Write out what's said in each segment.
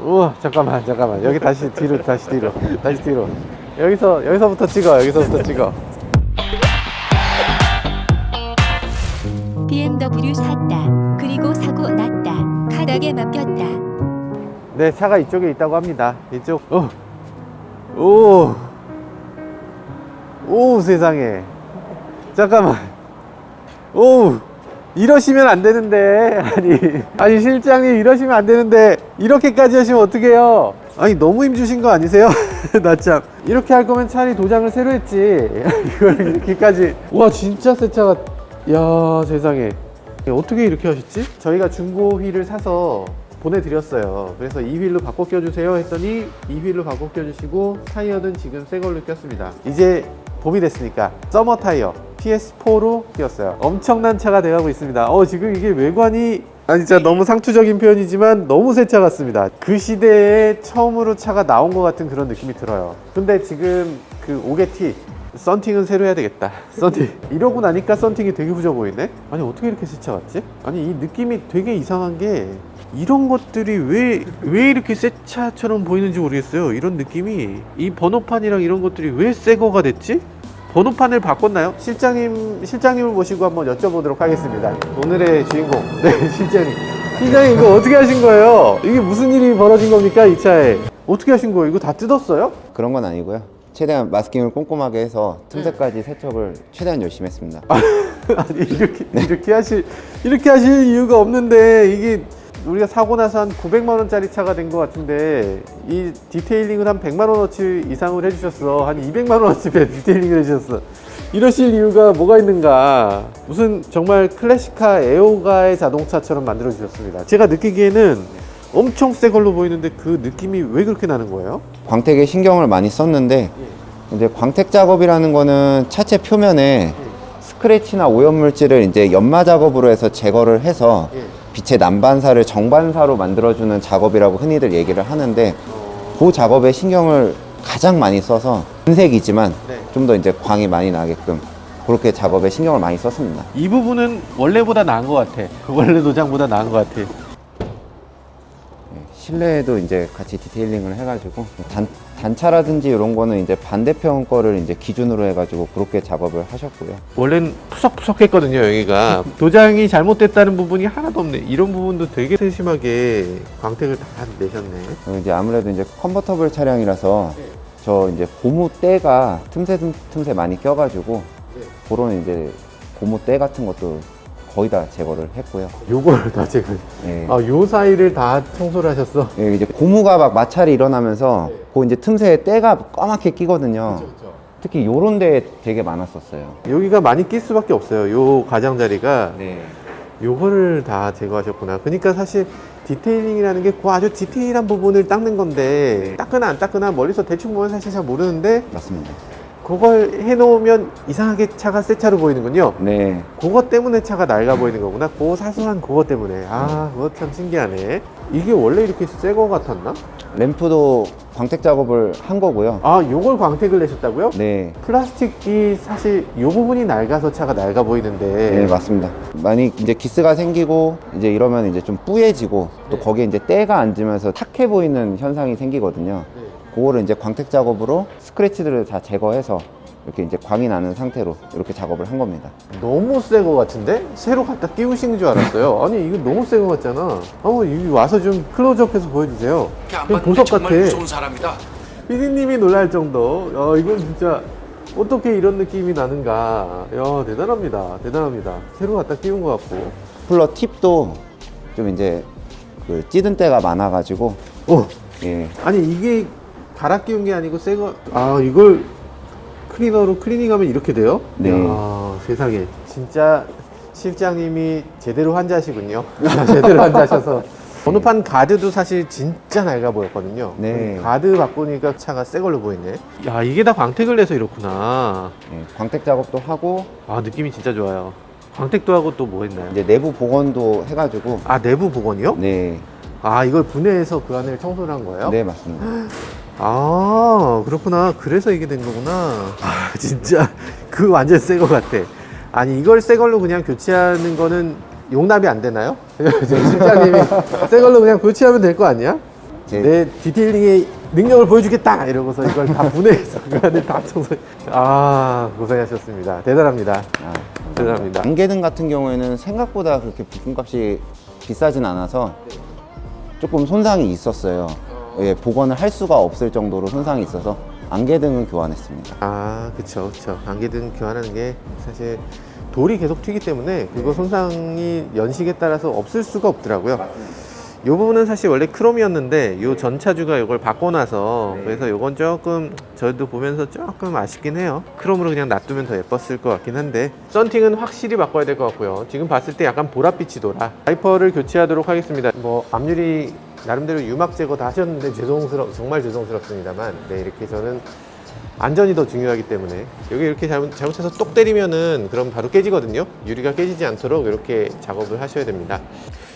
우와, 잠깐만. 여기 다시 뒤로. 여기서부터 찍어. BMW 샀다. 그리고 사고 났다. 카락에 맡겼다. 네, 차가 이쪽에 있다고 합니다. 이쪽. 오, 세상에. 잠깐만. 이러시면 안 되는데. 아니, 실장님 이러시면 안 되는데. 이렇게까지 하시면 어떡해요? 아니, 너무 힘주신 거 아니세요? 나 참. 이렇게 할 거면 차라리 도장을 새로 했지. 이걸 이렇게까지. 와, 진짜 새 차가. 야, 세상에. 어떻게 이렇게 하셨지? 저희가 중고 휠을 사서 보내드렸어요. 그래서 이 휠로 바꿔 껴주세요 했더니 이 휠로 바꿔 껴주시고 타이어는 지금 새 걸로 꼈습니다. 이제 봄이 됐으니까 서머 타이어 PS4로 끼웠어요. 엄청난 차가 돼가고 있습니다. 지금 이게 외관이 진짜 너무 상투적인 표현이지만 너무 새 차 같습니다. 그 시대에 처음으로 차가 나온 것 같은 그런 느낌이 들어요. 근데 지금 그 5개T 썬팅은 새로 해야 되겠다. 썬팅. 이러고 나니까 썬팅이 되게 후져 보이네? 아니, 어떻게 이렇게 새 차 같지? 아니, 이 느낌이 되게 이상한 게 이런 것들이 왜 이렇게 새 차처럼 보이는지 모르겠어요. 이런 느낌이. 이 번호판이랑 이런 것들이 왜 새 거가 됐지? 번호판을 바꿨나요? 실장님을 모시고 한번 여쭤보도록 하겠습니다. 오늘의 주인공. 네, 실장님. 실장님, 이거 어떻게 하신 거예요? 이게 무슨 일이 벌어진 겁니까, 이 차에? 어떻게 하신 거예요? 이거 다 뜯었어요? 그런 건 아니고요. 최대한 마스킹을 꼼꼼하게 해서 틈새까지 세척을 최대한 열심히 했습니다. 아니, 이렇게 하실 이유가 없는데, 이게 우리가 사고 나서 한 900만 원짜리 차가 된 것 같은데 이 디테일링을 한 100만 원어치 이상을 해주셨어. 한 200만 원어치 디테일링을 해주셨어. 이러실 이유가 뭐가 있는가. 무슨 정말 클래식카 애호가의 자동차처럼 만들어 주셨습니다. 제가 느끼기에는 엄청 새 걸로 보이는데 그 느낌이 왜 그렇게 나는 거예요? 광택에 신경을 많이 썼는데 이제 광택 작업이라는 거는 차체 표면에 스크래치나 오염물질을 이제 연마 작업으로 해서 제거를 해서 빛의 난반사를 정반사로 만들어주는 작업이라고 흔히들 얘기를 하는데 그 작업에 신경을 가장 많이 써서 은색이지만 좀 더 이제 광이 많이 나게끔 그렇게 작업에 신경을 많이 썼습니다. 이 부분은 원래보다 나은 것 같아. 그 원래 도장보다 나은 것 같아. 실내에도 이제 같이 디테일링을 해가지고 단차라든지 이런 거는 이제 반대편 거를 이제 기준으로 해가지고 그렇게 작업을 하셨고요. 원래는 푸석푸석했거든요, 여기가. 도장이 잘못됐다는 부분이 하나도 없네. 이런 부분도 되게 세심하게 광택을 다 내셨네. 이제 아무래도 이제 컨버터블 차량이라서 저 이제 고무 때가 틈새 많이 껴가지고 그런 이제 고무 때 같은 것도 거의 다 제거를 했고요. 요걸 다 제거. 예. 요 사이를 다 청소를 하셨어? 예, 이제 고무가 막 마찰이 일어나면서 그 이제 틈새에 때가 까맣게 끼거든요. 그쵸. 특히 요런 데에 되게 많았었어요. 여기가 많이 낄 수밖에 없어요. 요 가장자리가. 네. 요거를 다 제거하셨구나. 그러니까 사실 디테일링이라는 게 그 아주 디테일한 부분을 닦는 건데 닦으나 안 닦으나 멀리서 대충 보면 사실 잘 모르는데 맞습니다. 그걸 해놓으면 이상하게 차가 새 차로 보이는군요. 네. 그것 때문에 차가 낡아 보이는 거구나. 그 사소한 그것 때문에. 그거 참 신기하네. 이게 원래 이렇게 새 거 같았나? 램프도 광택 작업을 한 거고요. 요걸 광택을 내셨다고요? 네. 플라스틱이 사실 요 부분이 낡아서 차가 낡아 보이는데. 네, 맞습니다. 많이 이제 기스가 생기고 이제 이러면 이제 좀 뿌얘지고 또 거기에 이제 때가 앉으면서 탁해 보이는 현상이 생기거든요. 그거를 이제 광택 작업으로 스크래치들을 다 제거해서 이렇게 이제 광이 나는 상태로 이렇게 작업을 한 겁니다. 너무 새 거 같은데? 새로 갖다 끼우신 줄 알았어요. 아니, 이거 너무 새 거 같잖아. 여기 와서 좀 클로즈업해서 보여주세요. 그냥 보석 같아. 무서운 사람이다. 피디님이 놀랄 정도. 이건 진짜 어떻게 이런 느낌이 나는가. 대단합니다. 새로 갖다 끼운 것 같고. 쿨러 팁도 좀 이제 그 찌든 때가 많아가지고 예. 아니, 이게 갈아 끼운 게 아니고 새 거. 이걸 클리너로 클리닝하면 이렇게 돼요? 네. 세상에. 진짜 실장님이 제대로 환자시군요. 제대로 환자셔서. 번호판 가드도 사실 진짜 낡아 보였거든요. 네. 가드 바꾸니까 차가 새 걸로 보이네. 야, 이게 다 광택을 내서 이렇구나. 예, 광택 작업도 하고 느낌이 진짜 좋아요. 광택도 하고 또 뭐 했나요? 이제 내부 복원도 해가지고 내부 복원이요? 네. 이걸 분해해서 그 안을 청소를 한 거예요? 네, 맞습니다. 그렇구나. 그래서 이게 된 거구나. 진짜 그 완전 새 거 같아. 아니, 이걸 새 걸로 그냥 교체하는 거는 용납이 안 되나요? 실장님이 새 걸로 그냥 교체하면 될 거 아니야? 내 디테일링의 능력을 보여주겠다 이러고서 이걸 다 분해해서 그 안에 다 청소. 아, 고생하셨습니다. 대단합니다. 대단합니다. 안개등 같은 경우에는 생각보다 그렇게 부품값이 비싸진 않아서 조금 손상이 있었어요. 예, 복원을 할 수가 없을 정도로 손상이 있어서 안개등은 교환했습니다. 아, 그쵸. 안개등 교환하는 게 사실 돌이 계속 튀기 때문에 그거 손상이 연식에 따라서 없을 수가 없더라고요. 이 부분은 사실 원래 크롬이었는데 이 전차주가 이걸 바꿔놔서 그래서 이건 조금 저도 보면서 조금 아쉽긴 해요. 크롬으로 그냥 놔두면 더 예뻤을 것 같긴 한데 썬팅은 확실히 바꿔야 될 것 같고요. 지금 봤을 때 약간 보랏빛이 돌아. 와이퍼를 교체하도록 하겠습니다. 뭐 앞유리 나름대로 유막 제거 다 하셨는데 정말 죄송스럽습니다만 네, 이렇게 저는 안전이 더 중요하기 때문에 여기 이렇게 잘못해서 똑 때리면은 그럼 바로 깨지거든요. 유리가 깨지지 않도록 이렇게 작업을 하셔야 됩니다.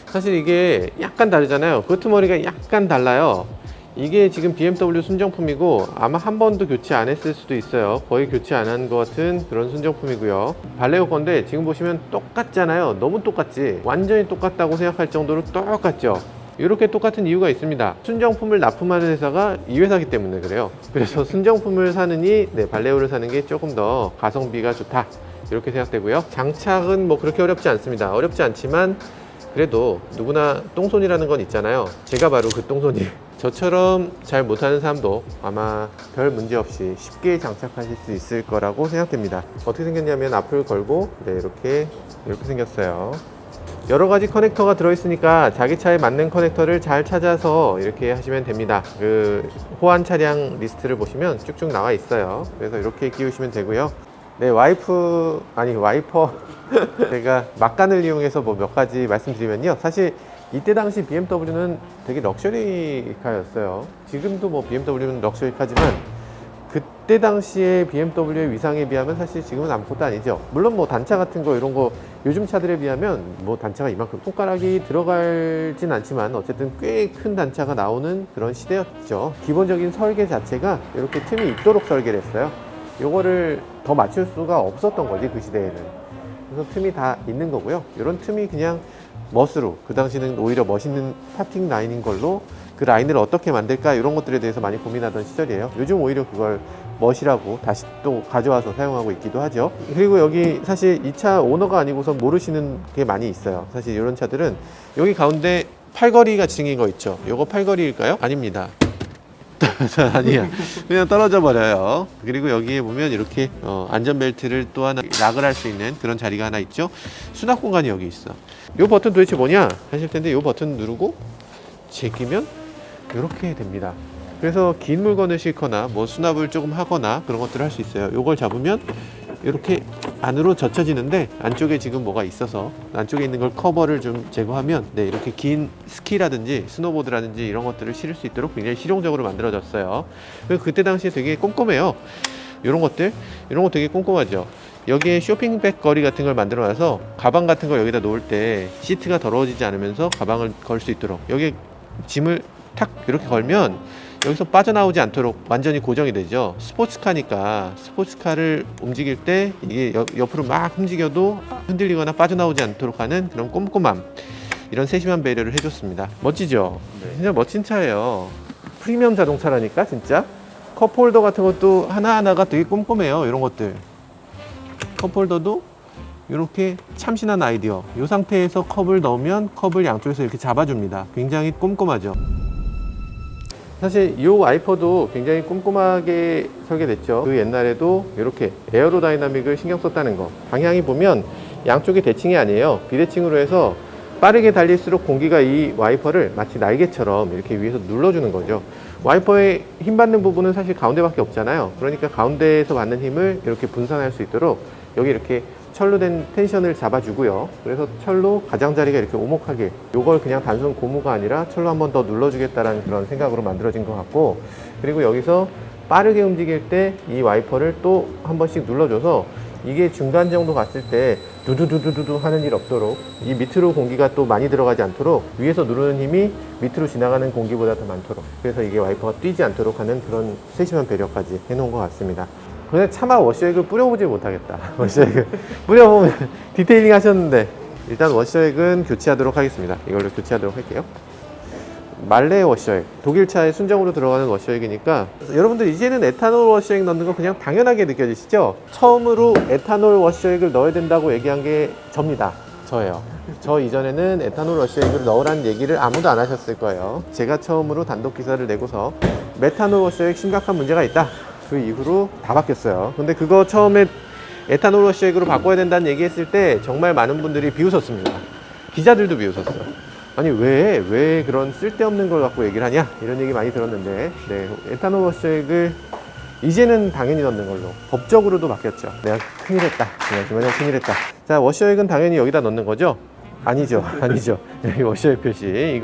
사실 이게 약간 다르잖아요. 끄트머리가 약간 달라요. 이게 지금 BMW 순정품이고 아마 한 번도 교체 안 했을 수도 있어요. 거의 교체 안 한 것 같은 그런 순정품이고요. 발레오 건데 지금 보시면 똑같잖아요. 너무 똑같지. 완전히 똑같다고 생각할 정도로 똑같죠. 이렇게 똑같은 이유가 있습니다. 순정품을 납품하는 회사가 이 회사기 때문에 그래요. 그래서 순정품을 사느니 발레오를 사는 게 조금 더 가성비가 좋다 이렇게 생각되고요. 장착은 뭐 그렇게 어렵지 않습니다. 어렵지 않지만 그래도 누구나 똥손이라는 건 있잖아요. 제가 바로 그 똥손이. 저처럼 잘 못하는 사람도 아마 별 문제 없이 쉽게 장착하실 수 있을 거라고 생각됩니다. 어떻게 생겼냐면 앞을 걸고 이렇게 생겼어요. 여러 가지 커넥터가 들어있으니까 자기 차에 맞는 커넥터를 잘 찾아서 이렇게 하시면 됩니다. 그 호환 차량 리스트를 보시면 쭉쭉 나와 있어요. 그래서 이렇게 끼우시면 되고요. 네, 와이퍼 제가 막간을 이용해서 뭐 몇 가지 말씀드리면요. 사실 이때 당시 BMW는 되게 럭셔리카였어요. 지금도 뭐 BMW는 럭셔리카지만 그때 당시에 BMW의 위상에 비하면 사실 지금은 아무것도 아니죠. 물론 뭐 단차 같은 거 이런 거 요즘 차들에 비하면 뭐 단차가 이만큼 손가락이 들어갈진 않지만 어쨌든 꽤 큰 단차가 나오는 그런 시대였죠. 기본적인 설계 자체가 이렇게 틈이 있도록 설계를 했어요. 요거를 더 맞출 수가 없었던 거지 그 시대에는. 그래서 틈이 다 있는 거고요. 이런 틈이 그냥 멋으로, 그 당시는 오히려 멋있는 파팅 라인인 걸로 그 라인을 어떻게 만들까 이런 것들에 대해서 많이 고민하던 시절이에요. 요즘 오히려 그걸 멋이라고 다시 또 가져와서 사용하고 있기도 하죠. 그리고 여기 사실 이 차 오너가 아니고서 모르시는 게 많이 있어요. 사실 이런 차들은 여기 가운데 팔걸이가 생긴 거 있죠. 요거 팔걸이일까요? 아닙니다. 아니야. 그냥 떨어져 버려요. 그리고 여기에 보면 이렇게 안전벨트를 또 하나 락을 할 수 있는 그런 자리가 하나 있죠. 수납 공간이 여기 있어. 이 버튼 도대체 뭐냐 하실 텐데 이 버튼 누르고 제끼면 이렇게 됩니다. 그래서 긴 물건을 싣거나 뭐 수납을 조금 하거나 그런 것들을 할 수 있어요. 이걸 잡으면 이렇게 안으로 젖혀지는데 안쪽에 지금 뭐가 있어서 안쪽에 있는 걸 커버를 좀 제거하면 이렇게 긴 스키라든지 스노보드라든지 이런 것들을 실을 수 있도록 굉장히 실용적으로 만들어졌어요. 그리고 그때 당시에 되게 꼼꼼해요. 이런 거 되게 꼼꼼하죠. 여기에 쇼핑백 거리 같은 걸 만들어 놔서 가방 같은 걸 여기다 놓을 때 시트가 더러워지지 않으면서 가방을 걸 수 있도록 여기 짐을 탁 이렇게 걸면 여기서 빠져나오지 않도록 완전히 고정이 되죠. 스포츠카니까 스포츠카를 움직일 때 이게 옆으로 막 움직여도 흔들리거나 빠져나오지 않도록 하는 그런 꼼꼼함, 이런 세심한 배려를 해줬습니다. 멋지죠? 진짜 멋진 차예요. 프리미엄 자동차라니까 진짜. 컵홀더 같은 것도 하나하나가 되게 꼼꼼해요. 이런 것들 컵홀더도 이렇게 참신한 아이디어. 이 상태에서 컵을 넣으면 컵을 양쪽에서 이렇게 잡아줍니다. 굉장히 꼼꼼하죠. 사실 이 와이퍼도 굉장히 꼼꼼하게 설계됐죠. 그 옛날에도 이렇게 에어로다이나믹을 신경 썼다는 거. 방향이 보면 양쪽이 대칭이 아니에요. 비대칭으로 해서 빠르게 달릴수록 공기가 이 와이퍼를 마치 날개처럼 이렇게 위에서 눌러주는 거죠. 와이퍼에 힘 받는 부분은 사실 가운데밖에 없잖아요. 그러니까 가운데에서 받는 힘을 이렇게 분산할 수 있도록 여기 이렇게 철로 된 텐션을 잡아주고요. 그래서 철로 가장자리가 이렇게 오목하게, 요걸 그냥 단순 고무가 아니라 철로 한 번 더 눌러주겠다라는 그런 생각으로 만들어진 것 같고, 그리고 여기서 빠르게 움직일 때 이 와이퍼를 또 한 번씩 눌러줘서 이게 중간 정도 갔을 때 두두두두두 하는 일 없도록, 이 밑으로 공기가 또 많이 들어가지 않도록 위에서 누르는 힘이 밑으로 지나가는 공기보다 더 많도록, 그래서 이게 와이퍼가 뛰지 않도록 하는 그런 세심한 배려까지 해놓은 것 같습니다. 근데 차마 워셔액을 뿌려보지 못하겠다. 워셔액을 뿌려보면 디테일링 하셨는데 일단 워셔액은 교체하도록 하겠습니다. 이걸로 교체하도록 할게요. 말레 워셔액, 독일차의 순정으로 들어가는 워셔액이니까 여러분들 이제는 에탄올 워셔액 넣는 거 그냥 당연하게 느껴지시죠? 처음으로 에탄올 워셔액을 넣어야 된다고 얘기한 게 접니다. 저예요. 저 이전에는 에탄올 워셔액을 넣으라는 얘기를 아무도 안 하셨을 거예요. 제가 처음으로 단독 기사를 내고서 메탄올 워셔액 심각한 문제가 있다. 그 이후로 다 바뀌었어요. 근데 그거 처음에 에탄올 워셔액으로 바꿔야 된다는 얘기했을 때 정말 많은 분들이 비웃었습니다. 기자들도 비웃었어요. 아니 왜 그런 쓸데없는 걸 갖고 얘기를 하냐 이런 얘기 많이 들었는데, 네, 에탄올 워셔액을 이제는 당연히 넣는 걸로 법적으로도 바뀌었죠. 내가 큰일했다. 내가 정말 큰일했다. 자, 워셔액은 당연히 여기다 넣는 거죠? 아니죠. 여기 워셔액 표시.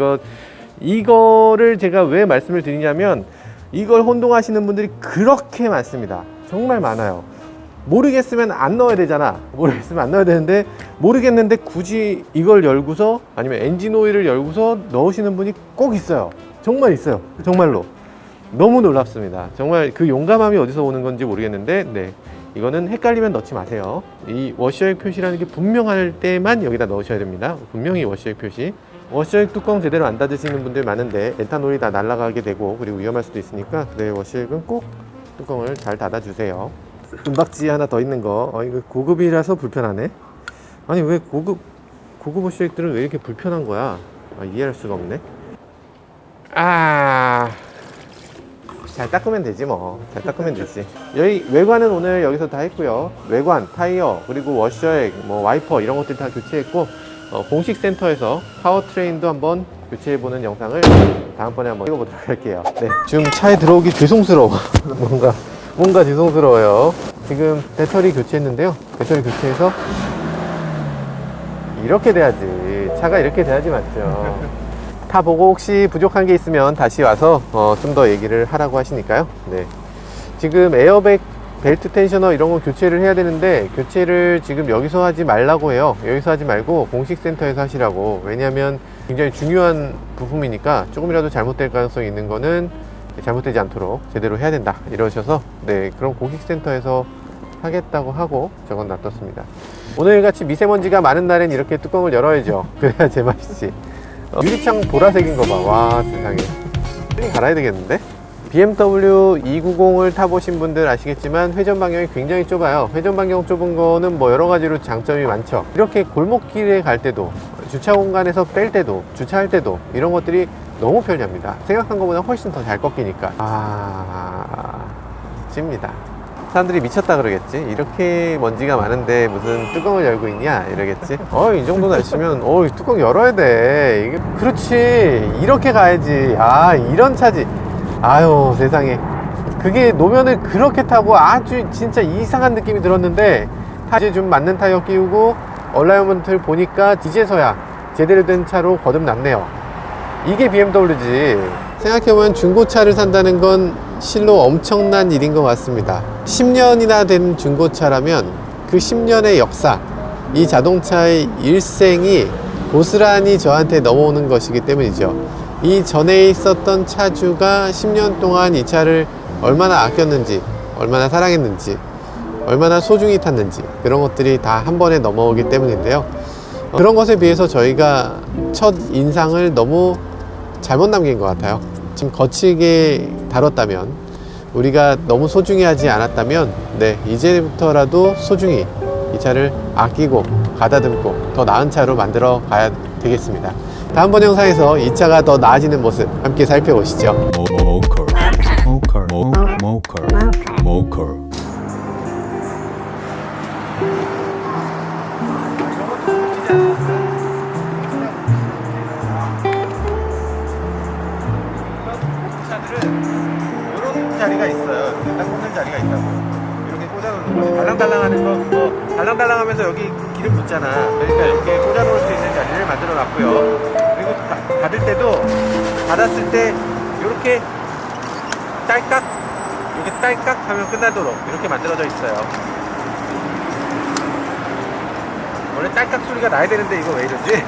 이거를 제가 왜 말씀을 드리냐면, 이걸 혼동하시는 분들이 그렇게 많습니다. 정말 많아요. 모르겠으면 안 넣어야 되잖아. 모르겠으면 안 넣어야 되는데, 모르겠는데 굳이 이걸 열고서, 아니면 엔진 오일을 열고서 넣으시는 분이 꼭 있어요. 정말 있어요. 정말로. 너무 놀랍습니다. 정말 그 용감함이 어디서 오는 건지 모르겠는데, 네, 이거는 헷갈리면 넣지 마세요. 이 워셔액 표시라는 게 분명할 때만 여기다 넣으셔야 됩니다. 분명히 워셔액 표시. 워셔액 뚜껑 제대로 안 닫으시는 분들 많은데 에탄올이 다 날아가게 되고 그리고 위험할 수도 있으니까, 네, 워셔액은 꼭 뚜껑을 잘 닫아주세요. 은박지 하나 더 있는 거. 이거 고급이라서 불편하네. 아니 왜 고급 워셔액들은 왜 이렇게 불편한 거야? 이해할 수가 없네. 잘 닦으면 되지 뭐. 잘 닦으면 되지. 여기 외관은 오늘 여기서 다 했고요. 외관, 타이어, 그리고 워셔액, 뭐 와이퍼 이런 것들 다 교체했고, 공식 센터에서 파워트레인도 한번 교체해보는 영상을 다음번에 한번 찍어보도록 할게요. 네, 지금 차에 들어오기 죄송스러워. 뭔가 죄송스러워요. 지금 배터리 교체했는데요. 배터리 교체해서 이렇게 돼야지. 차가 이렇게 돼야지 맞죠. 타보고 혹시 부족한 게 있으면 다시 와서 좀 더 얘기를 하라고 하시니까요. 네, 지금 에어백, 벨트 텐셔너 이런 거 교체를 해야 되는데, 교체를 지금 여기서 하지 말라고 해요. 여기서 하지 말고 공식 센터에서 하시라고. 왜냐하면 굉장히 중요한 부품이니까 조금이라도 잘못될 가능성이 있는 거는 잘못되지 않도록 제대로 해야 된다 이러셔서, 네, 그럼 공식 센터에서 하겠다고 하고 저건 놔뒀습니다. 오늘같이 미세먼지가 많은 날엔 이렇게 뚜껑을 열어야죠. 그래야 제맛이지. 유리창 보라색인 거 봐. 와, 세상에. 빨리 갈아야 되겠는데? BMW 290을 타보신 분들 아시겠지만 회전 반경이 굉장히 좁아요. 회전 반경 좁은 거는 뭐 여러 가지로 장점이 많죠. 이렇게 골목길에 갈 때도, 주차 공간에서 뺄 때도, 주차할 때도 이런 것들이 너무 편리합니다. 생각한 것보다 훨씬 더 잘 꺾이니까. 찝니다. 사람들이 미쳤다 그러겠지. 이렇게 먼지가 많은데 무슨 뚜껑을 열고 있냐 이러겠지. 이 정도 날씨면 뚜껑 열어야 돼. 이게 그렇지. 이렇게 가야지. 이런 차지. 아유 세상에. 그게 노면을 그렇게 타고 아주 진짜 이상한 느낌이 들었는데, 이제 좀 맞는 타이어 끼우고 얼라이먼트를 보니까 이제서야 제대로 된 차로 거듭났네요. 이게 BMW지. 생각해보면 중고차를 산다는 건 실로 엄청난 일인 것 같습니다. 10년이나 된 중고차라면 그 10년의 역사, 이 자동차의 일생이 고스란히 저한테 넘어오는 것이기 때문이죠. 이 전에 있었던 차주가 10년 동안 이 차를 얼마나 아꼈는지, 얼마나 사랑했는지, 얼마나 소중히 탔는지, 그런 것들이 다 한 번에 넘어오기 때문인데요. 그런 것에 비해서 저희가 첫 인상을 너무 잘못 남긴 것 같아요. 지금 거칠게 다뤘다면, 우리가 너무 소중히 하지 않았다면, 네, 이제부터라도 소중히 이 차를 아끼고 가다듬고 더 나은 차로 만들어 가야 되겠습니다. 다음번 영상에서 이 차가 더 나아지는 모습 함께 살펴보시죠. 이런 자리가 있어요. 이렇게 딱 꽂는 자리가 있다고. 이렇게 꽂아놓는 거예요. 달랑달랑하는 거, 그거 달랑달랑하면서 여기 기름 붙잖아. 그러니까 이렇게 꽂아놓을 수 있는 자리를 만들어 놨고요. 그리고 닫을 때도, 닫았을 때 이렇게 딸깍, 이렇게 딸깍 하면 끝나도록 이렇게 만들어져 있어요. 원래 딸깍 소리가 나야 되는데 이거 왜 이러지?